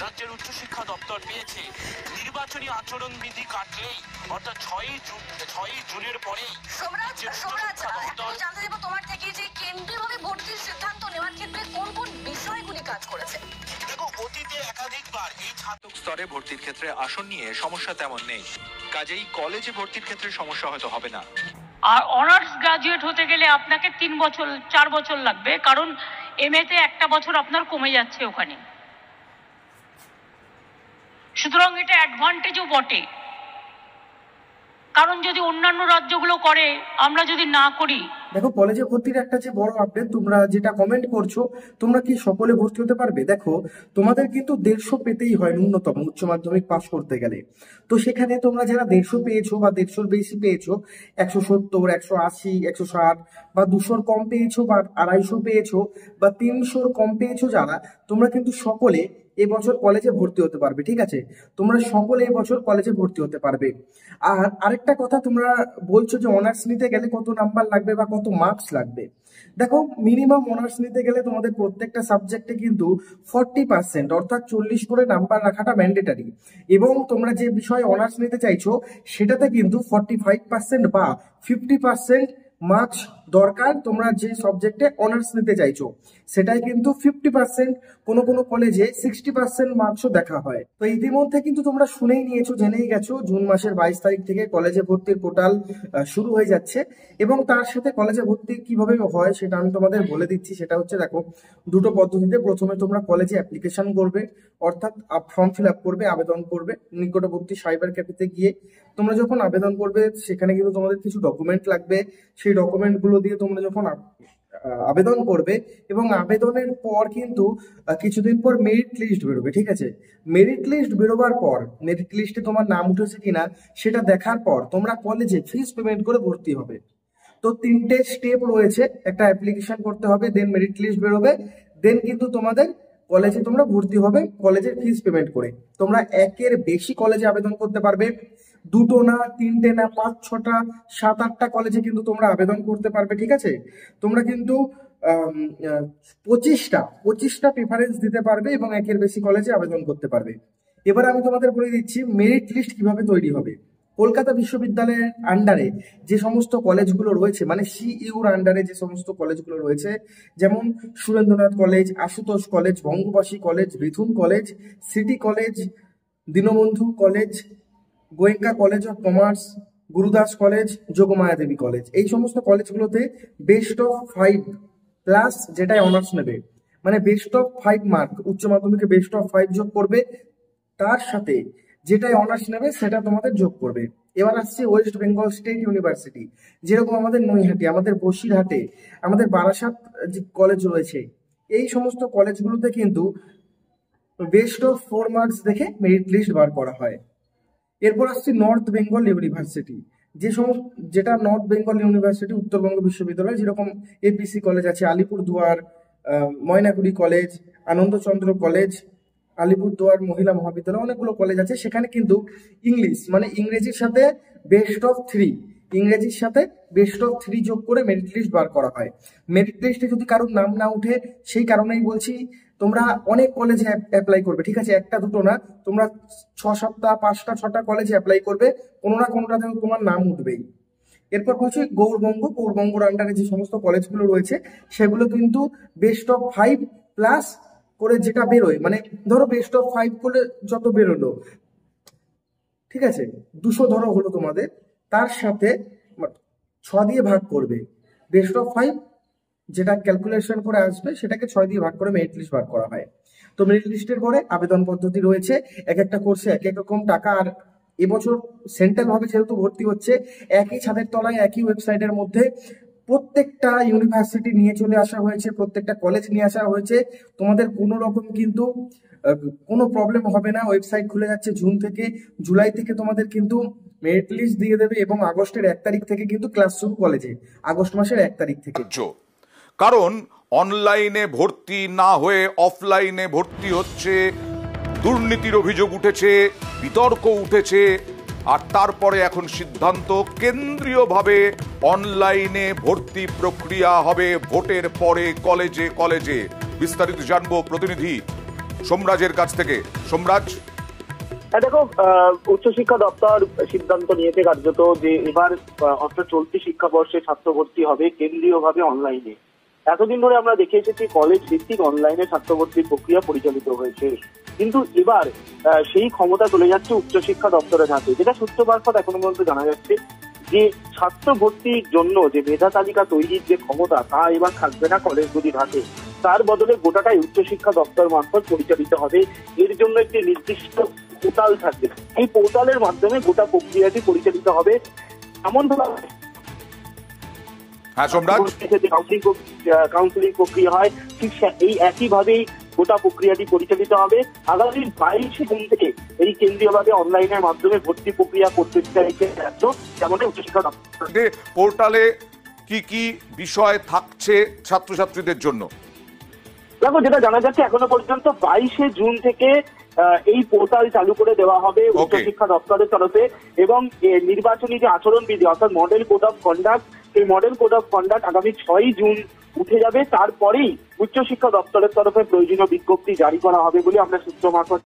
রাজ্যের উচ্চশিক্ষা দপ্তর পেয়েছে নির্বাচনী আচরণবিধি কাটলেই অর্থাৎ 6ই জুনের পরেই জানতে দেবো তোমার থেকে যে কেন্দ্রীয়ভাবে ভর্তির সিদ্ধান্ত নেওয়ার ক্ষেত্রে কোন কোন বিষয়গুলি কাজ করেছে। দেখো, অতীতে একাধিকবার এই ছাত্র স্তরে ভর্তির ক্ষেত্রে আসন নিয়ে সমস্যা তেমন নেই, কাজেই কলেজে ভর্তির ক্ষেত্রে সমস্যা হয়তো হবে না। আর অনার্স গ্রাজুয়েট হতে গেলে আপনাকে 3 বছর 4 বছর লাগবে, কারণ এমএ তে 1 বছর আপনার কমে যাচ্ছে ওখানে। সুতরাং এটা অ্যাডভান্টেজও বটে, কারণ যদি অন্যান্য রাজ্যগুলো করে আমরা যদি না করি। দেখো, কলেজে ভর্তির একটা যে বড় আপডেট, তোমরা যেটা কমেন্ট করছো, তোমরা কি সকলে ভর্তি হতে পারবে? দেখো, তোমাদের কিন্তু 150 পেতেই হয় ন্যূনতম উচ্চ মাধ্যমিক পাশ করতে গেলে। তো সেখানে তোমরা যারা 150 পেয়েছো বা 150-র বেশি পেয়েছো, 170, 180, 160 বা 200-র কম পেয়েছো বা 250 পেয়েছো বা 300-র কম পেয়েছো, যারা তোমরা কিন্তু সকলে এবছর কলেজে ভর্তি হতে পারবে। ঠিক আছে, তোমরা সকলে এবছর কলেজে ভর্তি হতে পারবে। আর আরেকটা কথা, তোমরা বলছো যে অনার্স নিতে গেলে কত নাম্বার লাগবে বা কত মার্কস লাগবে। দেখো, মিনিমাম অনার্স নিতে গেলে তোমাদের প্রত্যেকটা সাবজেক্টে কিন্তু 40% অর্থাৎ 40 করে নাম্বার রাখাটা ম্যান্ডেটারি, এবং তোমরা যে বিষয়ে অনার্স নিতে চাইছো সেটাতে কিন্তু 45% বা 50% মার্কস দরকার। তোমরা যে সাবজেক্টে অনার্স নিতে চাইছো সেটাই কিন্তু 50%, কোনো কোনো কলেজে 60% মার্কসও দেখা হয়। তো ইতিমধ্যে কিন্তু তোমরা শুনেই নিয়েছো, জেনেই গেছো, জুন মাসের 22 তারিখ থেকে কলেজে ভর্তির পোর্টাল শুরু হয়ে যাচ্ছে। এবং তার সাথে কলেজে ভর্তি কিভাবে হয় সেটা আমি তোমাদের বলে দিচ্ছি। সেটা হচ্ছে, দেখো, দুটো পদ্ধতিতে। প্রথমে তোমরা কলেজে অ্যাপ্লিকেশন করবে, অর্থাৎ ফর্ম ফিল আপ করবে, আবেদন করবে নিকটবর্তী সাইবার ক্যাফেতে গিয়ে। তোমরা যখন আবেদন করবে সেখানে কিন্তু তোমাদের কিছু ডকুমেন্ট লাগবে। সেই ডকুমেন্টগুলো দিয়ে তোমরা যখন আবেদন করবে, এবং আবেদনের পর কিন্তু কিছুদিন পর মেরিট লিস্ট বেরোবে। ঠিক আছে, মেরিট লিস্ট বেরোবার পর, মেরিট লিস্টে তোমার নাম উঠেছে কিনা সেটা দেখার পর তোমরা কলেজে ফিস পেমেন্ট করে ভর্তি হবে। তো 3টে স্টেপ রয়েছে। একটা অ্যাপ্লিকেশন করতে হবে, দেন মেরিট লিস্ট বেরোবে, দেন কিন্তু তোমাদের কলেজে তোমরা ভর্তি হবে কলেজের ফিস পেমেন্ট করে। তোমরা 1-এর বেশি কলেজে আবেদন করতে পারবে, 2টো না, 3টে না, 5, 6টা, 7, 8টা কলেজে কিন্তু তোমরা আবেদন করতে পারবে। ঠিক আছে, তোমরা কিন্তু 25টা প্রেফারেন্স দিতে পারবে এবং 1-এর বেশি কলেজে আবেদন করতে পারবে। এবার আমি তোমাদের বলে দিচ্ছি মেরিট লিস্ট কিভাবে তৈরি হবে। কলকাতা বিশ্ববিদ্যালয়ের আন্ডারে যে সমস্ত কলেজগুলো রয়েছে, মানে সিইউর আন্ডারে যে সমস্ত কলেজগুলো রয়েছে, যেমন Surendranath college, Ashutosh college, Bangabasi college, রিথুন college, city college, Dinabandhu college, Goenka college of commerce, Gurudas college, Jogamaya Devi college, এই সমস্ত কলেজগুলোতে বেস্ট অফ 5 প্লাস যেটাই অনার্স নেবে, মানে বেস্ট অফ 5 মার্ক, উচ্চ মাধ্যমিকে বেস্ট অফ 5 যোগ করবে, তার সাথে যেটাই অনার্স নেবে সেটা তোমাদের যোগ করবে। এবার আসছে ওয়েস্ট বেঙ্গল স্টেট ইউনিভার্সিটি, যেরকম আমাদের নৈহাটি, আমাদের বসিরহাটে, আমাদের বারাসাত যে কলেজ রয়েছে, এই সমস্ত কলেজগুলোতে কিন্তু বেস্ট অফ 4 মার্কস দেখে মেরিট লিস্ট বার করা হয়। এরপর আসছে নর্থ বেঙ্গল ইউনিভার্সিটি, যেটা নর্থ বেঙ্গল ইউনিভার্সিটি উত্তরবঙ্গ বিশ্ববিদ্যালয়, যেরকম এপিসি কলেজ আছে, আলিপুরদুয়ার ময়নাগুড়ি কলেজ, আনন্দচন্দ্র কলেজ, আলিপুরদুয়ার মহিলা মহাবিদ্যালয়, অনেকগুলো কলেজ আছে। সেখানে কিন্তু ইংলিশ মানে ইংরেজির সাথে বেস্ট অফ 3 যোগ করে মেরিট লিস্ট বার করা হয়। মেরিট লিস্টে যদি কারোর নাম না উঠে, সেই কারণেই বলছি তোমরা অনেক কলেজে অ্যাপ্লাই করবে। ঠিক আছে, 1টা 2টো না, তোমরা 6-7টা 5টা 6টা কলেজে অ্যাপ্লাই করবে, কোনো না কোনোটাতে তোমার নাম উঠবেই। এরপর বলছি গৌরবঙ্গর আন্ডারে যে সমস্ত কলেজগুলো রয়েছে সেগুলো কিন্তু বেস্ট অফ 5 প্লাস করে যেটা বেরোয়, মানে ধরো বেস্ট অফ 5 করে যত বেরোলো, ঠিক আছে, 200 ধরো হলো তোমাদের, তার সাথে 6 দিয়ে ভাগ করবে। বেস্ট অফ 5 যেটা ক্যালকুলেশন করে আসবে সেটাকে 6 দিয়ে ভাগ করে মেরিট লিস্ট বার করা হয়। তো মেরিট লিস্টের পরে আবেদন পদ্ধতি রয়েছে, এক একটা কোর্সে এক এক রকম টাকা। আর এবছর সেন্ট্রাল ভাবে যেহেতু ভর্তি হচ্ছে, একই ছাদের তলায় একই ওয়েবসাইটের মধ্যে প্রত্যেকটা ইউনিভার্সিটি নিয়ে চলে আসা হয়েছে, প্রত্যেকটা কলেজ নিয়ে আসা হয়েছে। তোমাদের কোনো রকম কিন্তু কোনো প্রবলেম হবে না। ওয়েবসাইট খুলে যাচ্ছে জুলাই থেকে তোমাদের কিন্তু মেরিট লিস্ট দিয়ে দেবে, এবং আগস্টের 1 তারিখ থেকে কিন্তু ক্লাস শুরু কলেজে, আগস্ট মাসের 1 তারিখ থেকে। কারণ অনলাইনে ভর্তি না হয়ে অফলাইনে ভর্তি হচ্ছে, দুর্নীতির অভিযোগ উঠেছে, বিতর্ক উঠেছে, আর তারপরে এখন সিদ্ধান্ত কেন্দ্রীয়ভাবে অনলাইনে ভর্তি প্রক্রিয়া হবে ভোটের পরে কলেজে কলেজে। বিস্তারিত জানবো প্রতিনিধি সোমরাজের কাছ থেকে। সোমরাজ, দেখো, উচ্চশিক্ষা দপ্তর সিদ্ধান্ত নিয়েছে কার্যত যে এবার অর্থাৎ চলতি শিক্ষাবর্ষে ছাত্র ভর্তি হবে কেন্দ্রীয়ভাবে অনলাইনে। এতদিন ধরে আমরা দেখে এসেছি কলেজ ভিত্তিক অনলাইনে ছাত্র ভর্তির প্রক্রিয়া পরিচালিত হয়েছে, কিন্তু এবার সেই ক্ষমতা চলে যাচ্ছে উচ্চশিক্ষা দপ্তরের হাতে। যেটা সূত্র মারফত এখনো পর্যন্ত জানা যাচ্ছে যে ছাত্র ভর্তির জন্য যে মেধা তালিকা তৈরির যে ক্ষমতা তা এবার থাকবে না কলেজগুলির হাতে, তার বদলে গোটাটাই উচ্চশিক্ষা দপ্তর মারফত পরিচালিত হবে। এর জন্য একটি নির্দিষ্ট পোর্টাল থাকবে, এই পোর্টালের মাধ্যমে গোটা প্রক্রিয়াটি পরিচালিত হবে। এমন হ্যাঁ সোমরাজ, কাউন্সিলিং প্রক্রিয়া হয় ঠিক এই একইভাবেই গোটা প্রক্রিয়াটি পরিচালিত হবে। আগামী 22 জুন থেকে এই কেন্দ্রীয়ভাবে অনলাইনের মাধ্যমে ভর্তি প্রক্রিয়া করতে চাইছে যেমন উচ্চশিক্ষা দপ্তর। পোর্টালে কি কি বিষয় থাকছে ছাত্রছাত্রীদের জন্য? দেখো, যেটা জানা যাচ্ছে এখনো পর্যন্ত 22 জুন থেকে এই পোর্টাল চালু করে দেওয়া হবে উচ্চশিক্ষা দপ্তরের তরফে, এবং নির্বাচনী যে আচরণবিধি অর্থাৎ মডেল কোড অফ কন্ডাক্ট, এই মডেল কোড অফ কন্ডাক্ট আগামী 6 জুন উঠে যাবে। তারপরেই উচ্চশিক্ষা দপ্তরের তরফে প্রয়োজনীয় বিজ্ঞপ্তি জারি করা হবে বলে আমরা সূত্র মারফত